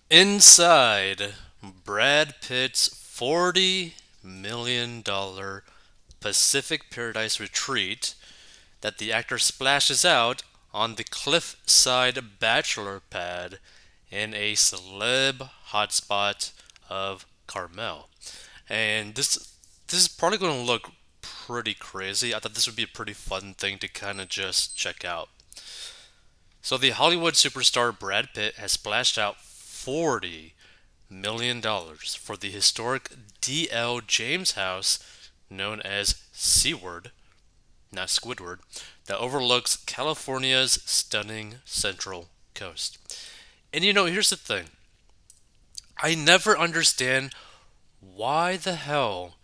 Inside Brad Pitt's $40 million Pacific Paradise retreat that the actor splashes out on the Cliffside bachelor pad in a celeb hotspot of Carmel. And this is probably going to look pretty crazy. I thought this would be a pretty fun thing to kind of just check out. So the Hollywood superstar Brad Pitt has splashed out $40 million for the historic D.L. James House, known as Seaward, not Squidward, that overlooks California's stunning central coast. And here's the thing. I never understand why the hell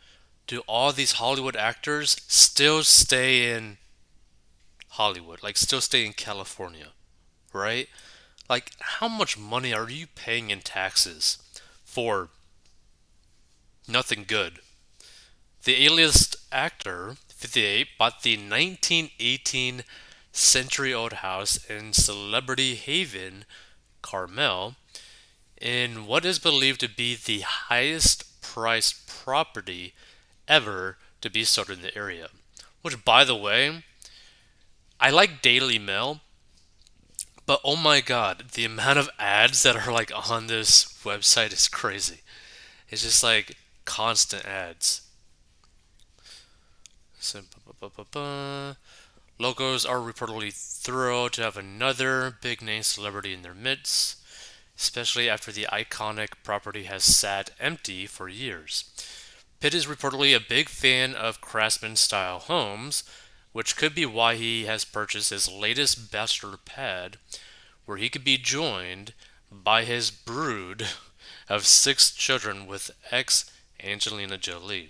do all these Hollywood actors still stay in Hollywood, like still stay in California, right? Like, how much money are you paying in taxes for nothing good? The A-list actor, 58, bought the 1918 century-old house in Celebrity Haven, Carmel, in what is believed to be the highest priced property ever to be sold in the area. Which, by the way, I like Daily Mail, but oh my god, the amount of ads that are like on this website is crazy. It's just like constant ads. So, locals are reportedly thrilled to have another big name celebrity in their midst, especially after the iconic property has sat empty for years. Pitt is reportedly a big fan of craftsman style homes, which could be why he has purchased his latest bachelor pad, where he could be joined by his brood of six children with ex Angelina Jolie.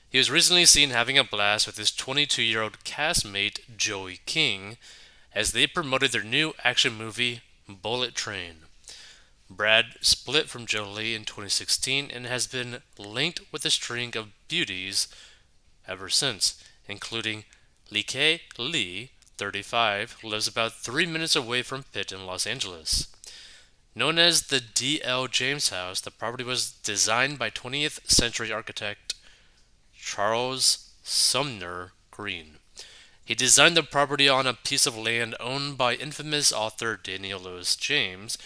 He was recently seen having a blast with his 22-year-old castmate Joey King as they promoted their new action movie Bullet Train. Brad split from Jolie in 2016 and has been linked with a string of beauties ever since, including Like Lee, 35, lives about 3 minutes away from Pitt in Los Angeles. Known as the D.L. James House, the property was designed by 20th century architect Charles Sumner Green. He designed the property on a piece of land owned by infamous author Daniel Lewis James,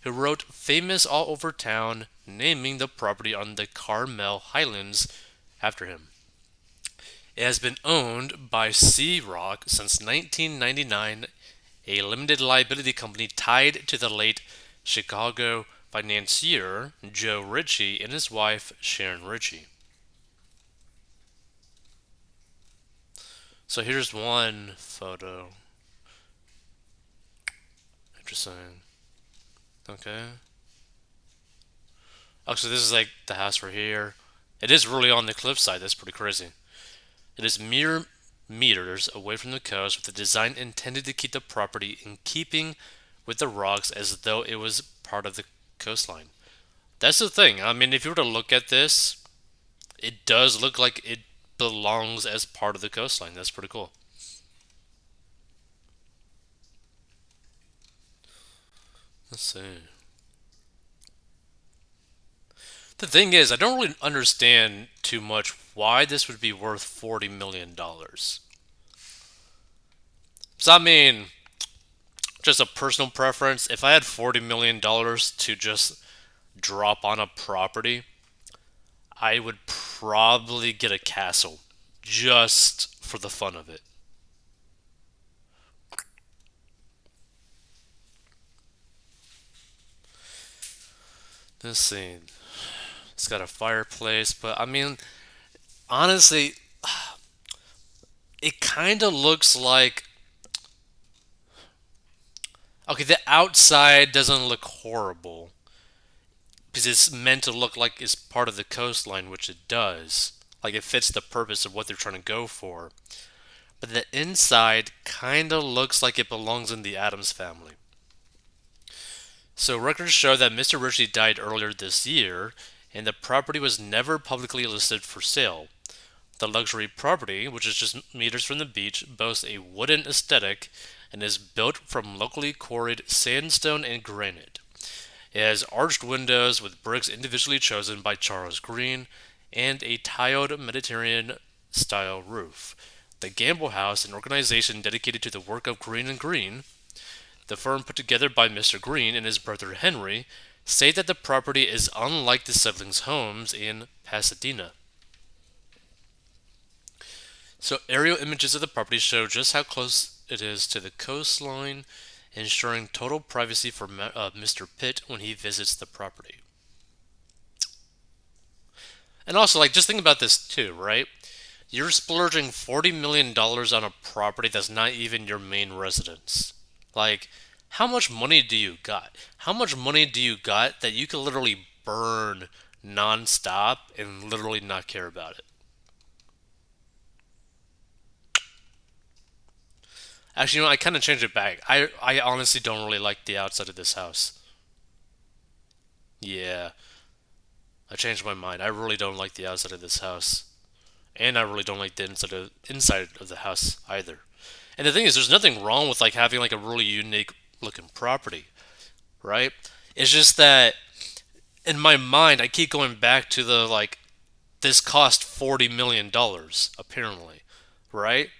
who wrote Famous All Over Town, naming the property on the Carmel Highlands after him. It has been owned by Sea Rock since 1999, a limited liability company tied to the late Chicago financier Joe Ritchie and his wife Sharon Ritchie. So here's one photo. Interesting. Okay. Actually, this is like the house right here. It is really on the cliffside. That's pretty crazy. It is mere meters away from the coast, with the design intended to keep the property in keeping with the rocks as though it was part of the coastline. That's the thing. I mean, if you were to look at this, it does look like it belongs as part of the coastline. That's pretty cool. Let's see. The thing is, I don't really understand too much why this would be worth $40 million. So, I mean, just a personal preference. If I had $40 million to just drop on a property, I would probably get a castle just for the fun of it. Let's see. It's got a fireplace, but I mean, honestly, it kind of looks like. Okay, the outside doesn't look horrible because it's meant to look like it's part of the coastline, which it does. Like it fits the purpose of what they're trying to go for. But the inside kind of looks like it belongs in the Adams family. So records show that Mr. Ritchie died earlier this year, and the property was never publicly listed for sale. The luxury property, which is just meters from the beach, boasts a wooden aesthetic and is built from locally quarried sandstone and granite. It has arched windows with bricks individually chosen by Charles Green and a tiled Mediterranean style roof. The Gamble House, an organization dedicated to the work of Green and Green, the firm put together by Mr. Green and his brother Henry, say that the property is unlike the siblings' homes in Pasadena. So aerial images of the property show just how close it is to the coastline, ensuring total privacy for Mr. Pitt when he visits the property. And also, like, just think about this too, right? You're splurging $40 million on a property that's not even your main residence. Like, how much money do you got? How much money do you got that you can literally burn nonstop and literally not care about it? Actually, I kind of changed it back. I honestly don't really like the outside of this house. Yeah, I changed my mind. I really don't like the outside of this house. And I really don't like the inside of the house either. And the thing is, there's nothing wrong with like having like a really unique looking property, right? It's just that in my mind, I keep going back to the like this cost $40 million apparently, right?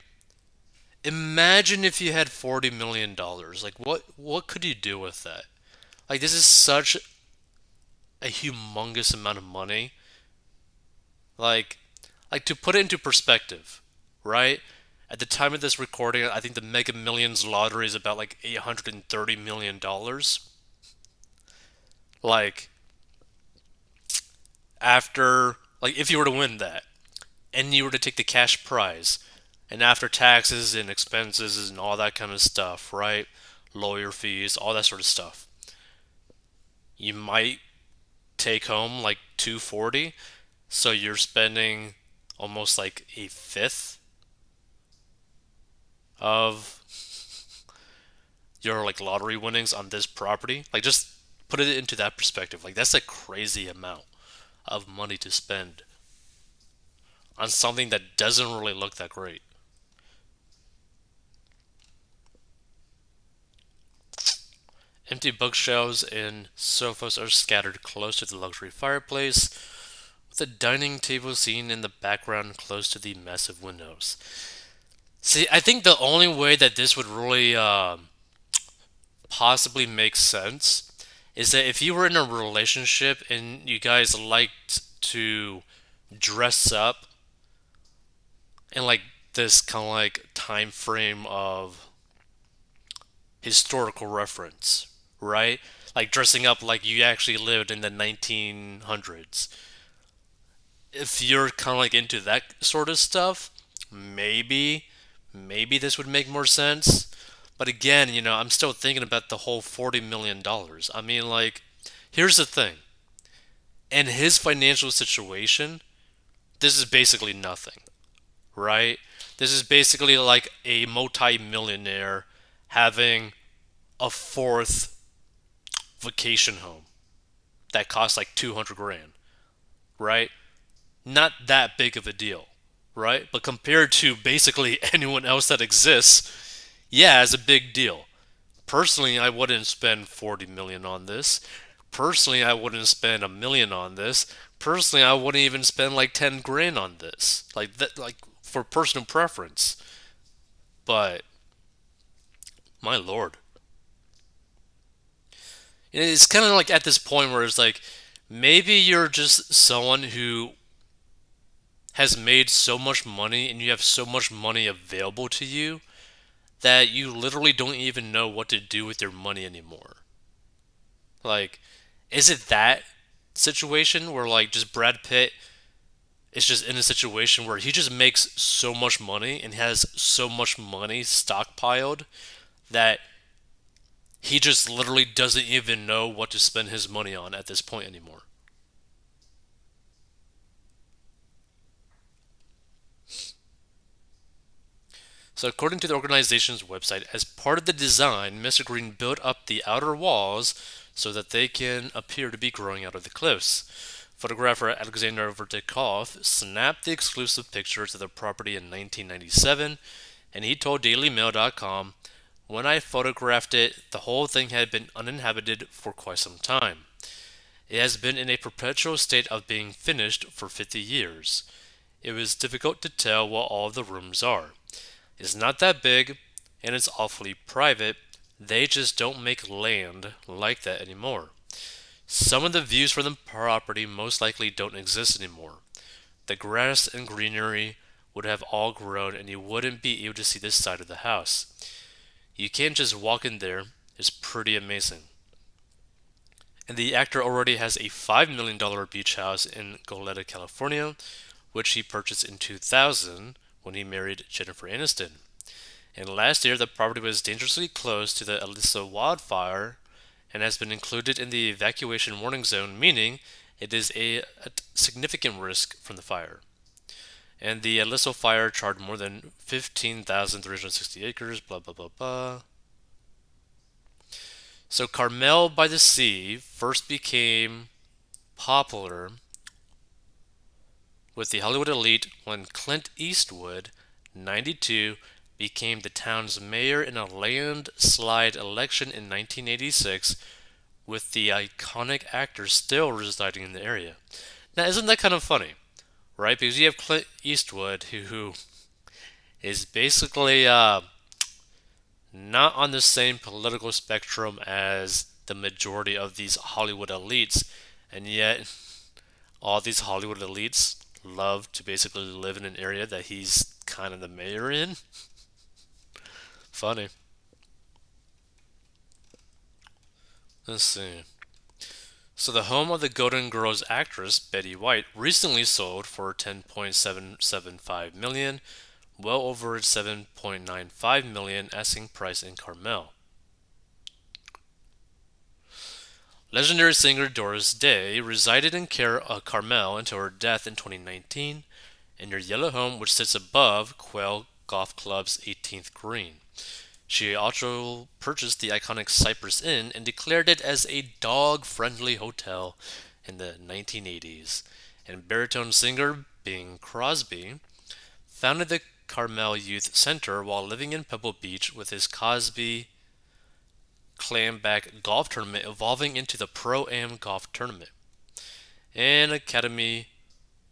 Imagine if you had $40 million. Like what could you do with that? Like this is such a humongous amount of money. Like like to put it into perspective, right? At the time of this recording, I think the Mega Millions lottery is about like $830 million. Like after like if you were to win that and you were to take the cash prize and after taxes and expenses and all that kind of stuff, right? Lawyer fees, all that sort of stuff. You might take home like 240, so you're spending almost like a fifth of your like lottery winnings on this property. Like just put it into that perspective. Like that's a crazy amount of money to spend on something that doesn't really look that great. Empty bookshelves and sofas are scattered close to the luxury fireplace, with a dining table seen in the background close to the massive windows. See, I think the only way that this would really possibly make sense is that if you were in a relationship and you guys liked to dress up in like this kind of like time frame of historical reference, right? Like dressing up like you actually lived in the 1900s. If you're kind of like into that sort of stuff, maybe this would make more sense. But again, I'm still thinking about the whole $40 million. I mean, like, here's the thing. In his financial situation, this is basically nothing, right? This is basically like a multi-millionaire having a fourth vacation home that costs like 200 grand, right? Not that big of a deal, right? But compared to basically anyone else that exists, yeah, it's a big deal. Personally, I wouldn't spend 40 million on this. Personally, I wouldn't spend a million on this. Personally, I wouldn't even spend like 10 grand on this. Like that like for personal preference. But my lord. It's kind of like at this point where it's like maybe you're just someone who has made so much money and you have so much money available to you that you literally don't even know what to do with your money anymore. Like, is it that situation where like just Brad Pitt is just in a situation where he just makes so much money and has so much money stockpiled that he just literally doesn't even know what to spend his money on at this point anymore? So, according to the organization's website, as part of the design, Mr. Green built up the outer walls so that they can appear to be growing out of the cliffs. Photographer Alexander Vertikov snapped the exclusive pictures of the property in 1997, and he told DailyMail.com, When I photographed it, the whole thing had been uninhabited for quite some time. It has been in a perpetual state of being finished for 50 years. It was difficult to tell what all of the rooms are. It's not that big, and it's awfully private. They just don't make land like that anymore. Some of the views from the property most likely don't exist anymore. The grass and greenery would have all grown, and you wouldn't be able to see this side of the house. You can't just walk in there. It's pretty amazing. And the actor already has a $5 million beach house in Goleta, California, which he purchased in 2000 when he married Jennifer Aniston. And last year, the property was dangerously close to the Alyssa wildfire and has been included in the evacuation warning zone, meaning it is a significant risk from the fire. And the Alyssa fire charred more than 15,360 acres, blah, blah, blah, blah. So Carmel by the Sea first became popular with the Hollywood elite when Clint Eastwood, 92, became the town's mayor in a landslide election in 1986, with the iconic actor still residing in the area. Now, isn't that kind of funny, right? Because you have Clint Eastwood, who is basically not on the same political spectrum as the majority of these Hollywood elites, and yet all these Hollywood elites love to basically live in an area that he's kind of the mayor in. Funny. Let's see. So the home of the Golden Girls actress Betty White recently sold for 10.775 million, well over its 7.95 million asking price in Carmel. Legendary singer Doris Day resided in Carmel until her death in 2019 in her yellow home, which sits above Quail Golf Club's 18th green. She also purchased the iconic Cypress Inn and declared it as a dog-friendly hotel in the 1980s. And baritone singer Bing Crosby founded the Carmel Youth Center while living in Pebble Beach with his Cosby Clamback Golf Tournament evolving into the Pro-Am Golf Tournament. And Academy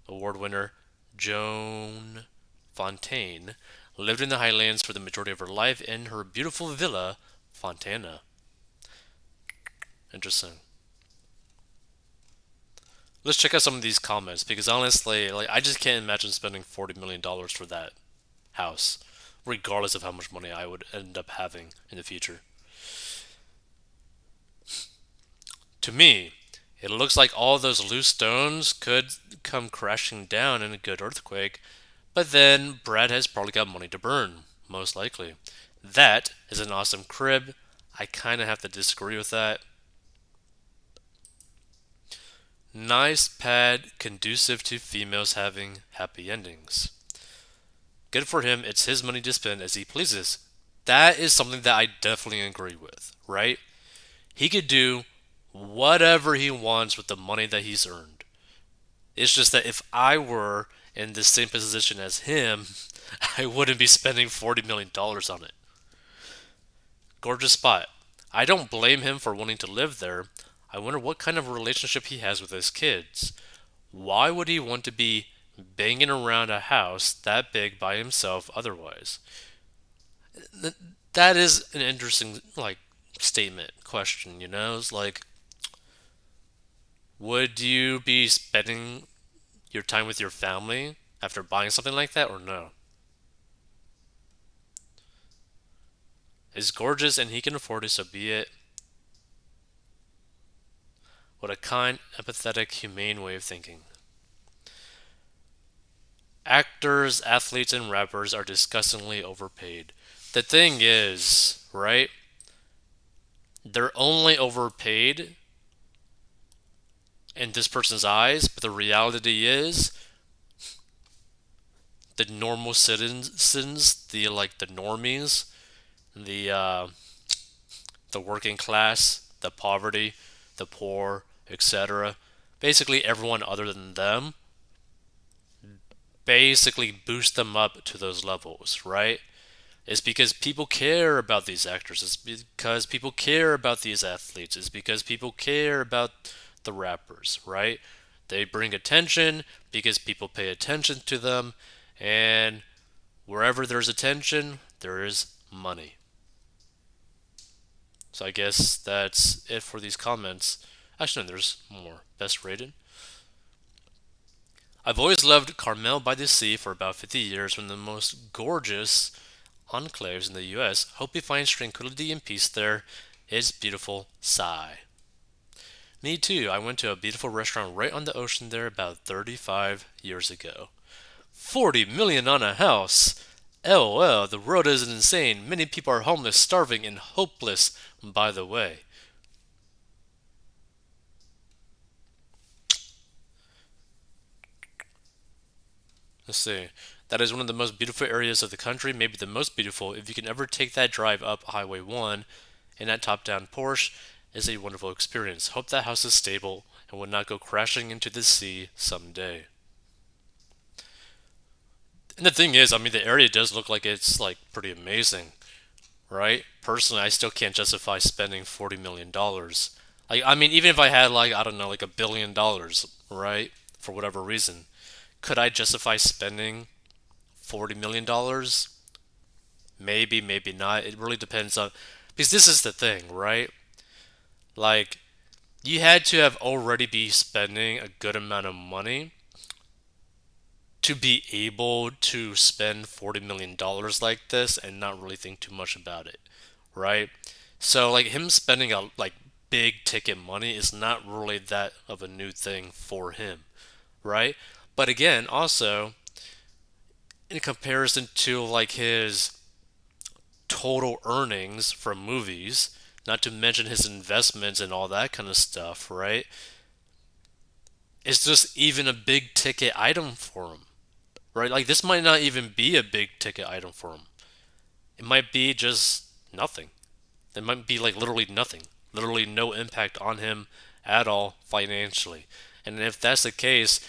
Award winner Joan Fontaine lived in the Highlands for the majority of her life in her beautiful villa, Fontana. Interesting. Let's check out some of these comments because honestly, I just can't imagine spending $40 million for that house, regardless of how much money I would end up having in the future. To me, it looks like all those loose stones could come crashing down in a good earthquake, but then Brad has probably got money to burn, most likely. That is an awesome crib. I kind of have to disagree with that. Nice pad conducive to females having happy endings. Good for him, it's his money to spend as he pleases. That is something that I definitely agree with, right? He could do whatever he wants with the money that he's earned. It's just that if I were in the same position as him, I wouldn't be spending $40 million on it. Gorgeous spot. I don't blame him for wanting to live there. I wonder what kind of relationship he has with his kids. Why would he want to be banging around a house that big by himself otherwise? That is an interesting, statement, question, It's like, would you be spending your time with your family after buying something like that or no? It's gorgeous and he can afford it, so be it. What a kind, empathetic, humane way of thinking. Actors, athletes, and rappers are disgustingly overpaid. The thing is, right? They're only overpaid in this person's eyes, but the reality is the normal citizens, the normies, the working class, the poverty, the poor, etc. Basically everyone other than them basically boost them up to those levels, right? It's because people care about these actors. It's because people care about these athletes. It's because people care about the rappers, right? They bring attention because people pay attention to them, and wherever there's attention, there is money. So I guess that's it for these comments. Actually, no, there's more. Best rated. I've always loved Carmel by the sea for about 50 years, one of the most gorgeous enclaves in the US. Hope he finds tranquility and peace there. It's beautiful. Sigh. Me too. I went to a beautiful restaurant right on the ocean there about 35 years ago. 40 million on a house. LOL, the world is insane. Many people are homeless, starving, and hopeless, by the way. Let's see. That is one of the most beautiful areas of the country, maybe the most beautiful. If you can ever take that drive up Highway 1 in that top down Porsche, is a wonderful experience. Hope that house is stable and will not go crashing into the sea someday. And the thing is, I mean, the area does look like it's like pretty amazing, right? Personally, I still can't justify spending $40 million. Like, I mean, even if I had like I don't know, like $1 billion, right? For whatever reason, could I justify spending $40 million? Maybe, maybe not. It really depends on because this is the thing, right? Like, you had to have already be spending a good amount of money to be able to spend $40 million like this and not really think too much about it, right? So like him spending a like big ticket money is not really that of a new thing for him, right? But again, also in comparison to like his total earnings from movies, not to mention his investments and all that kind of stuff, right? It's just even a big ticket item for him, right? Like this might not even be a big ticket item for him. It might be just nothing. It might be like literally nothing, literally no impact on him at all financially. And if that's the case,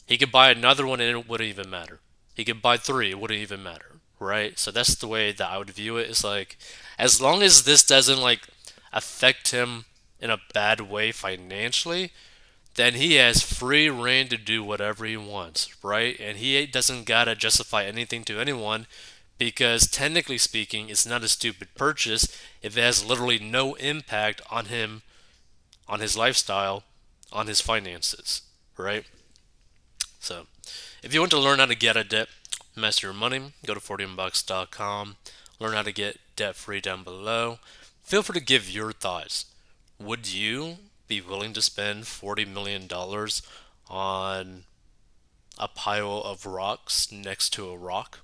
he could buy another one and it wouldn't even matter. He could buy three, it wouldn't even matter, right? So that's the way that I would view it. It's like, as long as this doesn't like affect him in a bad way financially, then he has free reign to do whatever he wants, right? And he doesn't gotta justify anything to anyone because technically speaking, it's not a stupid purchase if it has literally no impact on him, on his lifestyle, on his finances, right? So, if you want to learn how to get out of debt, master your money, go to 40inbox.com, learn how to get debt free down below. Feel free to give your thoughts. Would you be willing to spend $40 million on a pile of rocks next to a rock?